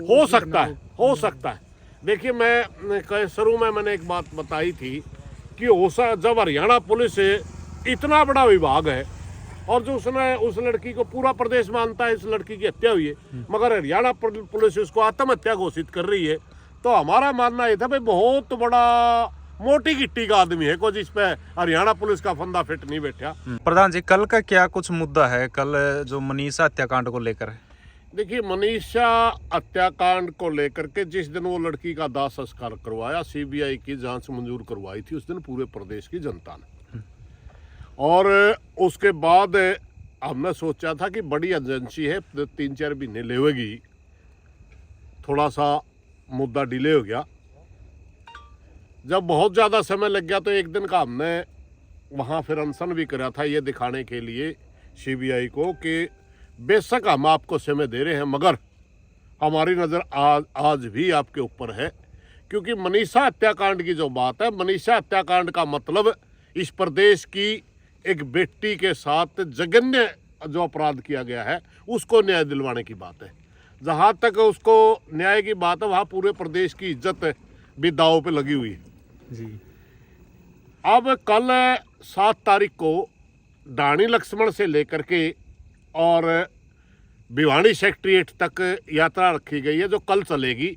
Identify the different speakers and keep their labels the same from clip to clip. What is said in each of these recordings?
Speaker 1: हो सकता है, हो सकता है। देखिए, मैं शुरू में मैंने एक बात बताई थी कि जब हरियाणा पुलिस इतना बड़ा विभाग है और जो उसने उस लड़की को पूरा प्रदेश मानता है इस लड़की की हत्या हुई है, मगर हरियाणा पुलिस उसको आत्महत्या घोषित कर रही है, तो हमारा मानना ये था भाई बहुत बड़ा मोटी गिट्टी का आदमी है को जिस पे हरियाणा पुलिस का फंदा फिट नहीं बैठा।
Speaker 2: प्रधान जी, कल का क्या कुछ मुद्दा है, कल जो मनीषा हत्याकांड को लेकर है?
Speaker 1: देखिए, मनीषा हत्याकांड को लेकर के जिस दिन वो लड़की का दाह संस्कार करवाया, सीबीआई की जांच मंजूर करवाई थी, उस दिन पूरे प्रदेश की जनता ने, और उसके बाद हमने सोचा था कि बड़ी एजेंसी है, 3-4 महीने लेवेगी, थोड़ा सा मुद्दा डिले हो गया। जब बहुत ज़्यादा समय लग गया तो एक दिन का हमने वहाँ फिर अनशन भी करा था, ये दिखाने के लिए सीबीआई को कि बेशक हम आपको समय दे रहे हैं, मगर हमारी नज़र आज भी आपके ऊपर है, क्योंकि मनीषा हत्याकांड की जो बात है, मनीषा हत्याकांड का मतलब इस प्रदेश की एक बेटी के साथ जघन्य जो अपराध किया गया है उसको न्याय दिलवाने की बात है। जहाँ तक उसको न्याय की बात है, वहाँ पूरे प्रदेश की इज्जत भी दांव पे लगी हुई है
Speaker 2: जी।
Speaker 1: अब कल 7 तारीख को डाणी लक्ष्मण से लेकर के और भिवानी सेक्रेटेरिएट तक यात्रा रखी गई है, जो कल चलेगी।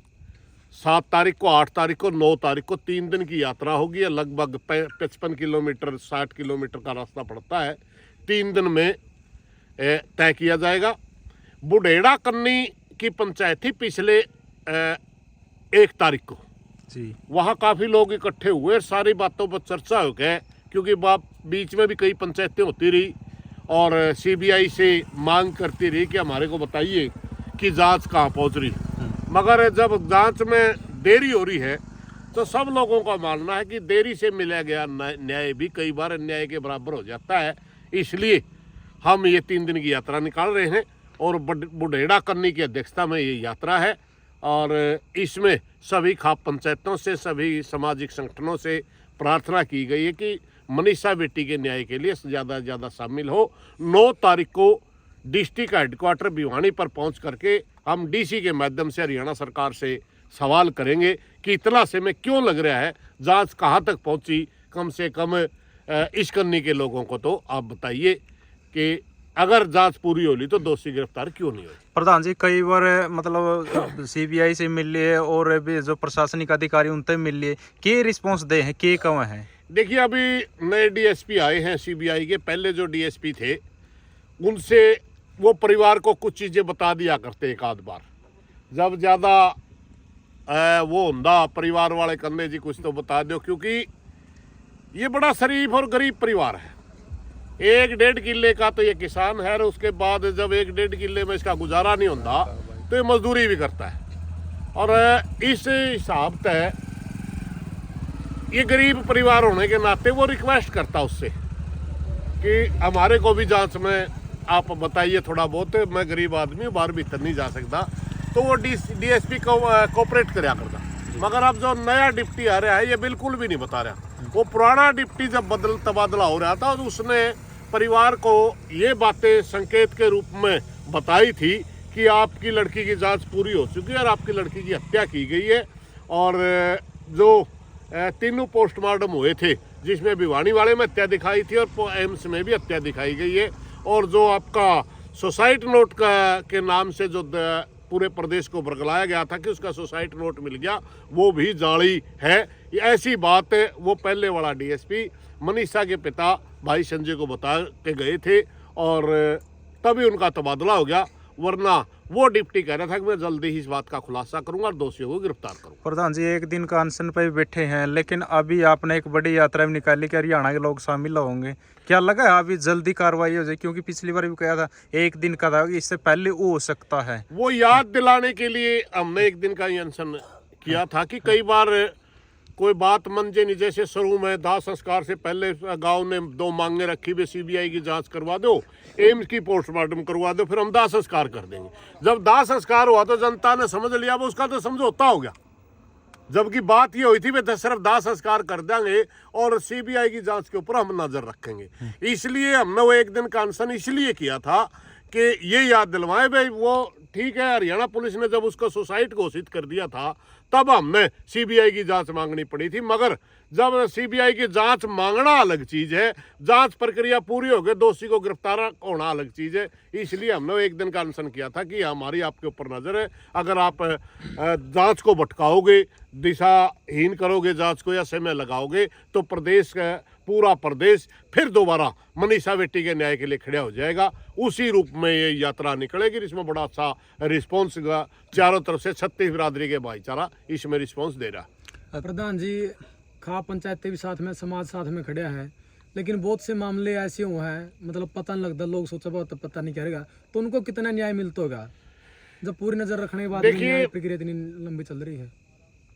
Speaker 1: 7 तारीख को, 8 तारीख को, 9 तारीख को 3 दिन की यात्रा होगी। लगभग 55 किलोमीटर 60 किलोमीटर का रास्ता पड़ता है, 3 दिन में तय किया जाएगा। बुढ़ेड़ा कन्नी की पंचायत थी पिछले 1 तारीख को
Speaker 2: जी।
Speaker 1: वहाँ काफ़ी लोग इकट्ठे हुए, सारी बातों पर चर्चा हो गए, क्योंकि बीच में भी कई पंचायतें होती रही और सीबीआई से मांग करती रही कि हमारे को बताइए कि जांच कहाँ पहुँच रही। मगर जब जांच में देरी हो रही है तो सब लोगों का मानना है कि देरी से मिला गया न्याय भी कई बार अन्याय के बराबर हो जाता है। इसलिए हम ये 3 दिन की यात्रा निकाल रहे हैं और बुढ़ेड़ा कन्नी की अध्यक्षता में ये यात्रा है, और इसमें सभी खाप पंचायतों से, सभी सामाजिक संगठनों से प्रार्थना की गई है कि मनीषा बेटी के न्याय के लिए ज़्यादा से ज़्यादा शामिल हो। 9 तारीख को डिस्ट्रिक्ट हेडक्वार्टर भिवानी पर पहुंच करके हम डीसी के माध्यम से हरियाणा सरकार से सवाल करेंगे कि इतना समय क्यों लग रहा है, जांच कहां तक पहुंची, कम से कम इस कन्नी के लोगों को तो आप बताइए कि अगर जांच पूरी होली तो दोषी गिरफ्तार क्यों नहीं हुई।
Speaker 2: प्रधान जी, कई बार मतलब सीबीआई से मिल लिए और भी जो प्रशासनिक अधिकारी उनसे मिल लिए, के रिस्पॉन्स दे हैं, के कम हैं?
Speaker 1: देखिए, अभी नए डीएसपी आए हैं सीबीआई के, पहले जो डीएसपी थे उनसे वो परिवार को कुछ चीज़ें बता दिया करते एक आध बार, जब ज़्यादा वो होंदा परिवार वाले कंधे जी कुछ तो बता दो, क्योंकि ये बड़ा शरीफ और गरीब परिवार है। 1-1.5 किले का तो ये किसान है, और उसके बाद जब 1-1.5 किले में इसका गुजारा नहीं होता तो ये मजदूरी भी करता है, और इस हिसाब से ये गरीब परिवार होने के नाते वो रिक्वेस्ट करता उससे कि हमारे को भी जांच में आप बताइए थोड़ा बहुत, मैं गरीब आदमी बाहर भीतर नहीं जा सकता, तो वो डीएसपी को कोऑपरेट कराया करता। मगर अब जो नया डिप्टी आ रहा है ये बिल्कुल भी नहीं बता रहा। वो पुराना डिप्टी जब तबादला हो रहा था तो उसने परिवार को ये बातें संकेत के रूप में बताई थी कि आपकी लड़की की जांच पूरी हो चुकी है और आपकी लड़की की हत्या की गई है, और जो 3 पोस्टमार्टम हुए थे जिसमें भिवानी वाले में हत्या दिखाई थी और एम्स में भी हत्या दिखाई गई है, और जो आपका सुसाइड नोट के नाम से जो पूरे प्रदेश को बरगलाया गया था कि उसका सुसाइड नोट मिल गया, वो भी जाली है। ऐसी बात वो पहले वाला डीएसपी मनीषा के पिता भाई संजय को बता के गए थे, और तभी उनका तबादला हो गया, वरना वो डिप्टी कह रहा था कि मैं जल्दी ही इस बात का खुलासा करूंगा और दोषियों को गिरफ्तार करूंगा।
Speaker 2: प्रधान जी, एक दिन का अनशन पर भी बैठे हैं, लेकिन अभी आपने एक बड़ी यात्रा भी निकाली कि हरियाणा के लोग शामिल होंगे, क्या लगा है अभी जल्दी कार्रवाई हो जाए? क्योंकि पिछली बार भी कहा था 1 दिन का था, इससे पहले वो हो सकता है।
Speaker 1: वो याद दिलाने के लिए हमने 1 दिन का अनशन किया था कि कई बार कोई बात मंजे नहीं, जैसे शुरू में दाह संस्कार से पहले गांव ने 2 मांगे रखी भी, सीबीआई की जांच करवा दो, एम्स की पोस्टमार्टम करवा दो, फिर हम दाह संस्कार कर देंगे। जब दाह संस्कार हुआ तो जनता ने समझ लिया वो उसका तो समझौता हो गया, जबकि बात ये हुई थी वे सिर्फ दाह संस्कार कर देंगे और सीबीआई की जांच के ऊपर हम नजर रखेंगे। इसलिए हमने वो 1 दिन का अनशन इसलिए किया था कि ये याद दिलवाएं भाई वो ठीक है, हरियाणा पुलिस ने जब उसको सुसाइड घोषित कर दिया था तब हमने सीबीआई की जांच मांगनी पड़ी थी, मगर जब सीबीआई की जांच मांगना अलग चीज है, जांच प्रक्रिया पूरी हो गई, दोषी को गिरफ्तार होना अलग चीज है। इसलिए हमने एक दिन का अनशन किया था कि हमारी आपके ऊपर नजर है, अगर आप जांच को भटकाओगे, दिशाहीन करोगे जांच को या समय लगाओगे तो प्रदेश का पूरा प्रदेश फिर दोबारा मनीषा बेटी के न्याय के लिए खड़ा हो जाएगा। उसी रूप में ये यात्रा निकलेगी। इसमें बड़ा अच्छा रिस्पॉन्स चारों तरफ से 36 बिरादरी के भाईचारा इसमें रिस्पॉन्स दे रहा है।
Speaker 3: प्रधान जी, खा पंचायतें भी साथ में, समाज साथ में खड़े हैं, लेकिन बहुत से मामले ऐसे हुए हैं, मतलब पता नहीं लगता, लोग सोचा बहुत पता नहीं करेगा, तो उनको कितना न्याय मिलता होगा जब पूरी नजर रखने के बाद
Speaker 1: देखिए,
Speaker 3: न्याय प्रक्रिया इतनी लंबी चल रही है?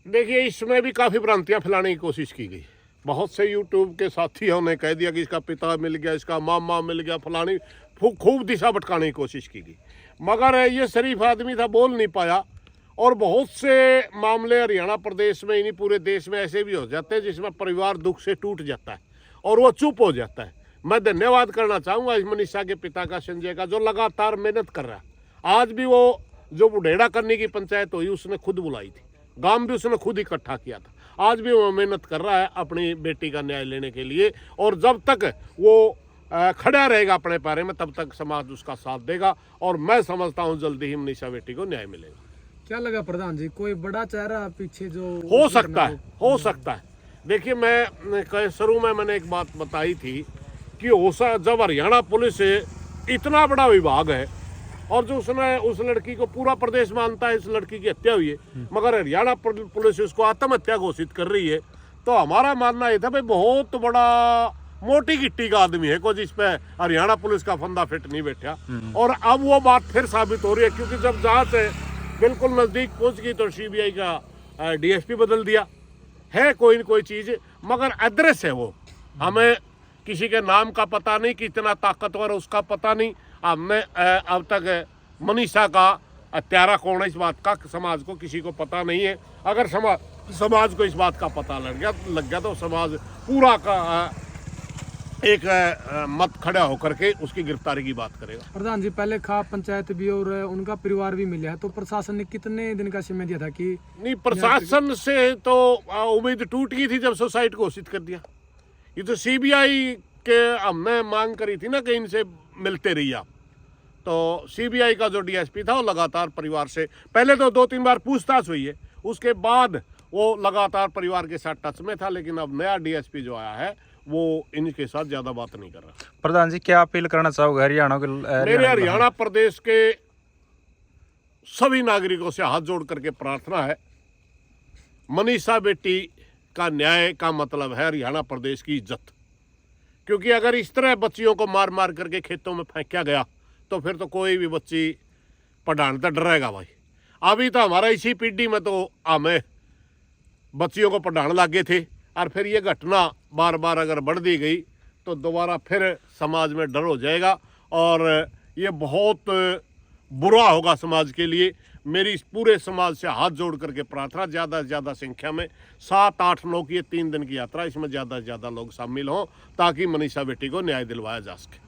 Speaker 1: देखिए, इसमें भी काफ़ी भ्रांतियां फैलाने की कोशिश की गई। बहुत से यूट्यूब के साथियों ने कह दिया कि इसका पिता मिल गया, इसका मामा मिल गया, फलानी खूब दिशा भटकाने की कोशिश की गई, मगर ये शरीफ आदमी था, बोल नहीं पाया। और बहुत से मामले हरियाणा प्रदेश में, इन्हीं पूरे देश में ऐसे भी हो जाते हैं जिसमें परिवार दुख से टूट जाता है और वो चुप हो जाता है। मैं धन्यवाद करना चाहूँगा इस मनीषा के पिता का, संजय का, जो लगातार मेहनत कर रहा है। आज भी वो जो बुढ़ेड़ा करने की पंचायत हुई उसने खुद बुलाई थी, गांव भी उसने खुद इकट्ठा किया था। आज भी वो मेहनत कर रहा है अपनी बेटी का न्याय लेने के लिए, और जब तक वो खड़ा रहेगा अपने पैरों में तब तक समाज उसका साथ देगा, और मैं समझता हूँ जल्दी ही मनीषा बेटी को न्याय मिलेगा। क्या
Speaker 3: लगा प्रधान जी, कोई बड़ा चेहरा पीछे जो
Speaker 1: हो सकता है? हो सकता है। देखिए, मैं शुरू में मैंने एक बात बताई थी कि जब हरियाणा पुलिस इतना बड़ा विभाग है और जो उसने उस लड़की को पूरा प्रदेश मानता है, इस लड़की की हत्या हुई है, मगर हरियाणा पुलिस उसको आत्महत्या घोषित कर रही है, तो हमारा मानना ये था भाई बहुत बड़ा मोटी गिट्टी का आदमी है को जिस पे हरियाणा पुलिस का फंदा फिट नहीं बैठा। और अब वो बात फिर साबित हो रही है, क्योंकि जब जांच बिल्कुल नजदीक पहुंच गई तो सीबीआई का डीएसपी बदल दिया है, कोई न कोई चीज, मगर एड्रेस है वो, हमें किसी के नाम का पता नहीं, कितना ताकतवर उसका पता नहीं। हमने अब तक मनीषा का हत्यारा कौन है इस बात का समाज को किसी को पता नहीं है। अगर समाज को इस बात का पता लग गया तो समाज पूरा का एक मत खड़ा होकर के उसकी गिरफ्तारी की बात करेगा।
Speaker 3: प्रधान जी, पहले खा पंचायत भी और उनका परिवार भी मिला है, तो प्रशासन ने कितने दिन का समय दिया था कि? नहीं,
Speaker 1: प्रशासन से तो उम्मीद टूट गई थी जब सुसाइड घोषित कर दिया। ये तो सीबीआई के हमने मांग करी थी ना कि इनसे मिलते रहिए आप, तो सीबीआई का जो डीएसपी था वो लगातार परिवार से, पहले तो 2-3 बार पूछताछ हुई है, उसके बाद वो लगातार परिवार के साथ टच में था, लेकिन अब नया डीएसपी जो आया है वो इनके साथ ज्यादा बात नहीं कर रहा।
Speaker 2: प्रधान जी, क्या अपील करना चाहोगे हरियाणा के?
Speaker 1: मेरे हरियाणा प्रदेश के सभी नागरिकों से हाथ जोड़ करके प्रार्थना है, मनीषा बेटी का न्याय का मतलब है हरियाणा प्रदेश की इज्जत। क्योंकि अगर इस तरह बच्चियों को मार मार करके खेतों में फेंका गया तो फिर तो कोई भी बच्ची पढ़ाने तो डरेगा भाई। अभी तो हमारा इसी पीढ़ी में तो हमें बच्चियों को पढ़ाने लगे थे, और फिर ये घटना बार बार अगर बढ़ दी गई तो दोबारा फिर समाज में डर हो जाएगा और ये बहुत बुरा होगा समाज के लिए। मेरी इस पूरे समाज से हाथ जोड़ करके प्रार्थना, ज़्यादा से ज़्यादा संख्या में 7-8 की 3 दिन की यात्रा, इसमें ज़्यादा से ज़्यादा लोग शामिल हों ताकि मनीषा बेटी को न्याय दिलवाया जा सके।